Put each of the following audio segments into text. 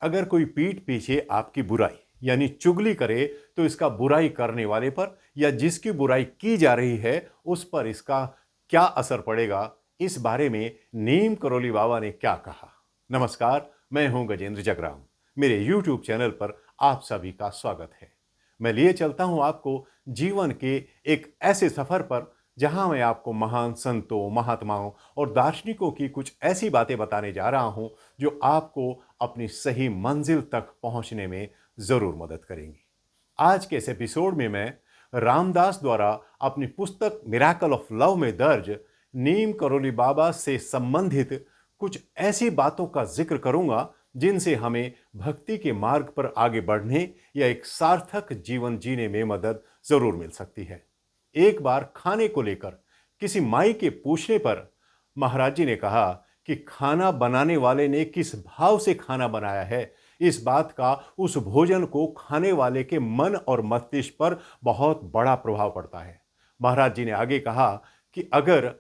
अगर कोई पीठ पीछे आपकी बुराई यानी चुगली करे तो इसका बुराई करने वाले पर या जिसकी बुराई की जा रही है उस पर इसका क्या असर पड़ेगा, इस बारे में नीम करोली बाबा ने क्या कहा। नमस्कार, मैं हूं गजेंद्र जगराम। मेरे YouTube चैनल पर आप सभी का स्वागत है। मैं लिए चलता हूं आपको जीवन के एक ऐसे सफर पर जहां मैं आपको महान संतों, महात्माओं और दार्शनिकों की कुछ ऐसी बातें बताने जा रहा हूं जो आपको अपनी सही मंजिल तक पहुंचने में जरूर मदद करेंगी। आज के इस एपिसोड में मैं रामदास द्वारा अपनी पुस्तक मिरेकल ऑफ लव में दर्ज नीम करोली बाबा से संबंधित कुछ ऐसी बातों का जिक्र करूंगा जिनसे हमें भक्ति के मार्ग पर आगे बढ़ने या एक सार्थक जीवन जीने में मदद जरूर मिल सकती है। एक बार खाने को लेकर किसी माई के पूछने पर महाराज जी ने कहा कि खाना बनाने वाले ने किस भाव से खाना बनाया है, इस बात का उस भोजन को खाने वाले के मन और मस्तिष्क पर बहुत बड़ा प्रभाव पड़ता है। महाराज जी ने आगे कहा कि अगर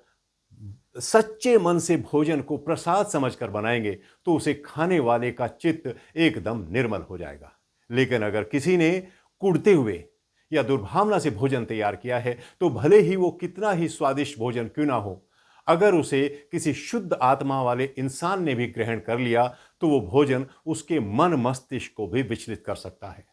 सच्चे मन से भोजन को प्रसाद समझकर बनाएंगे तो उसे खाने वाले का चित्त एकदम निर्मल हो जाएगा। लेकिन अगर किसी ने कुढ़ते हुए या दुर्भावना से भोजन तैयार किया है तो भले ही वो कितना ही स्वादिष्ट भोजन क्यों ना हो, अगर उसे किसी शुद्ध आत्मा वाले इंसान ने भी ग्रहण कर लिया तो वो भोजन उसके मन मस्तिष्क को भी विचलित कर सकता है।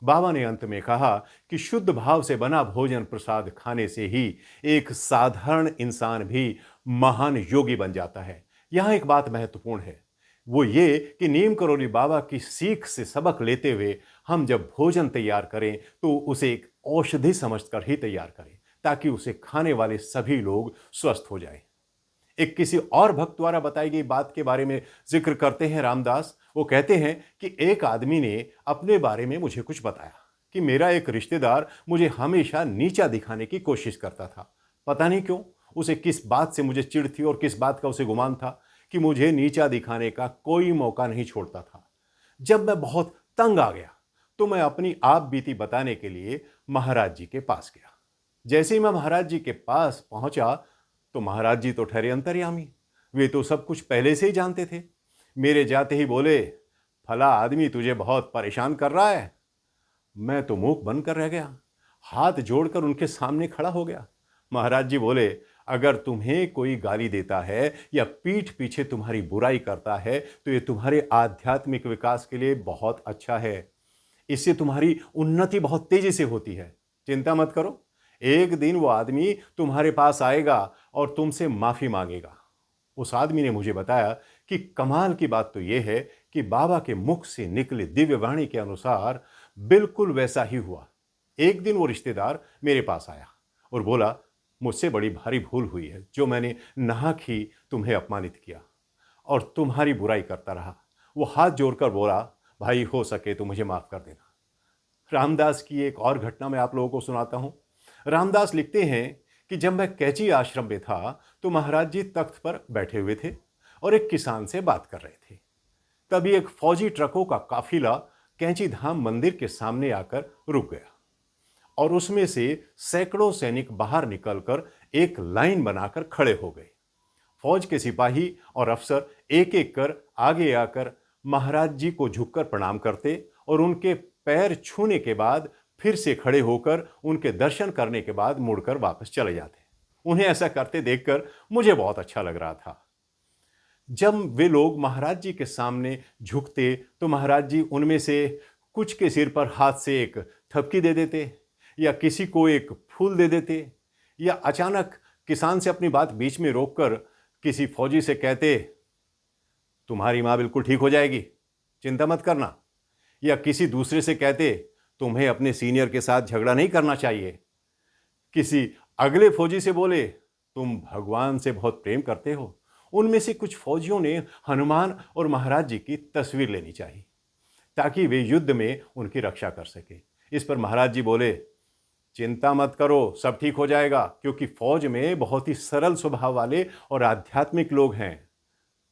बाबा ने अंत में कहा कि शुद्ध भाव से बना भोजन प्रसाद खाने से ही एक साधारण इंसान भी महान योगी बन जाता है। यहां एक बात महत्वपूर्ण है, वो ये कि नीम करोली बाबा की सीख से सबक लेते हुए हम जब भोजन तैयार करें तो उसे एक औषधि समझकर ही तैयार करें ताकि उसे खाने वाले सभी लोग स्वस्थ हो जाएं। एक किसी और भक्त द्वारा बताई गई बात के बारे में जिक्र करते हैं रामदास। वो कहते हैं कि एक आदमी ने अपने बारे में मुझे कुछ बताया कि मेरा एक रिश्तेदार मुझे हमेशा नीचा दिखाने की कोशिश करता था। पता नहीं क्यों, उसे किस बात से मुझे चिढ़ थी और किस बात का उसे गुमान था कि मुझे नीचा दिखाने का कोई मौका नहीं छोड़ता था। जब मैं बहुत तंग आ गया तो मैं अपनी आप बीती बताने के लिए महाराज जी के पास गया। जैसे ही मैं महाराज जी के पास पहुंचा तो महाराज जी तो ठहरे अंतर्यामी, वे तो सब कुछ पहले से ही जानते थे। मेरे जाते ही बोले, फला आदमी तुझे बहुत परेशान कर रहा है। मैं तो मुंह बंद कर रह गया, हाथ जोड़कर उनके सामने खड़ा हो गया। महाराज जी बोले, अगर तुम्हें कोई गाली देता है या पीठ पीछे तुम्हारी बुराई करता है तो ये तुम्हारे आध्यात्मिक विकास के लिए बहुत अच्छा है। इससे तुम्हारी उन्नति बहुत तेजी से होती है। चिंता मत करो, एक दिन वो आदमी तुम्हारे पास आएगा और तुमसे माफी मांगेगा। उस आदमी ने मुझे बताया कि कमाल की बात तो यह है कि बाबा के मुख से निकले दिव्य वाणी के अनुसार बिल्कुल वैसा ही हुआ। एक दिन वो रिश्तेदार मेरे पास आया और बोला, मुझसे बड़ी भारी भूल हुई है जो मैंने नाहक ही तुम्हें अपमानित किया और तुम्हारी बुराई करता रहा। वो हाथ जोड़कर बोला, भाई हो सके तो मुझे माफ कर देना। रामदास की एक और घटना मैं आप लोगों को सुनाता हूं। रामदास लिखते हैं कि जब मैं कैची आश्रम में था तो महाराज जी तख्त पर बैठे हुए थे और एक किसान से बात कर रहे थे। तभी एक फौजी ट्रकों का काफिला कैंची धाम मंदिर के सामने आकर रुक गया और उसमें से सैकड़ों सैनिक बाहर निकलकर एक लाइन बनाकर खड़े हो गए। फौज के सिपाही और अफसर एक एक कर आगे आकर महाराज जी को झुककर प्रणाम करते और उनके पैर छूने के बाद फिर से खड़े होकर उनके दर्शन करने के बाद मुड़कर वापस चले जाते। उन्हें ऐसा करते देखकर मुझे बहुत अच्छा लग रहा था। जब वे लोग महाराज जी के सामने झुकते तो महाराज जी उनमें से कुछ के सिर पर हाथ से एक थपकी दे देते या किसी को एक फूल दे देते या अचानक किसान से अपनी बात बीच में रोककर किसी फौजी से कहते, तुम्हारी मां बिल्कुल ठीक हो जाएगी, चिंता मत करना। या किसी दूसरे से कहते, तुम्हें अपने सीनियर के साथ झगड़ा नहीं करना चाहिए। किसी अगले फौजी से बोले, तुम भगवान से बहुत प्रेम करते हो। उनमें से कुछ फौजियों ने हनुमान और महाराज जी की तस्वीर लेनी चाहिए ताकि वे युद्ध में उनकी रक्षा कर सके। इस पर महाराज जी बोले, चिंता मत करो, सब ठीक हो जाएगा, क्योंकि फौज में बहुत ही सरल स्वभाव वाले और आध्यात्मिक लोग हैं।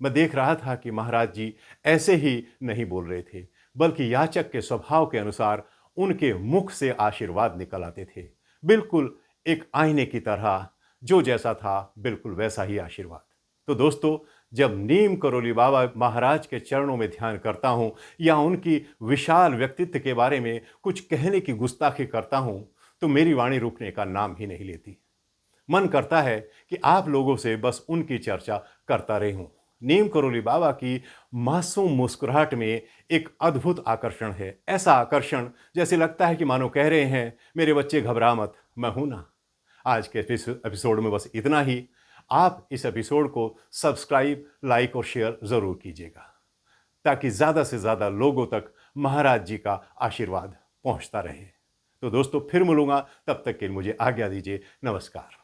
मैं देख रहा था कि महाराज जी ऐसे ही नहीं बोल रहे थे, बल्कि याचक के स्वभाव के अनुसार उनके मुख से आशीर्वाद निकल आते थे, बिल्कुल एक आईने की तरह। जो जैसा था बिल्कुल वैसा ही आशीर्वाद। तो दोस्तों, जब नीम करोली बाबा महाराज के चरणों में ध्यान करता हूँ या उनकी विशाल व्यक्तित्व के बारे में कुछ कहने की गुस्ताखी करता हूँ तो मेरी वाणी रुकने का नाम ही नहीं लेती। मन करता है कि आप लोगों से बस उनकी चर्चा करता रहूं। नीम करोली बाबा की मासूम मुस्कुराहट में एक अद्भुत आकर्षण है, ऐसा आकर्षण जैसे लगता है कि मानो कह रहे हैं, मेरे बच्चे घबरा मत, मैं हूं ना। आज के एपिसोड में बस इतना ही। आप इस एपिसोड को सब्सक्राइब, लाइक और शेयर जरूर कीजिएगा ताकि ज़्यादा से ज़्यादा लोगों तक महाराज जी का आशीर्वाद पहुंचता रहे। तो दोस्तों फिर मिलूंगा, तब तक के लिए मुझे आज्ञा दीजिए। नमस्कार।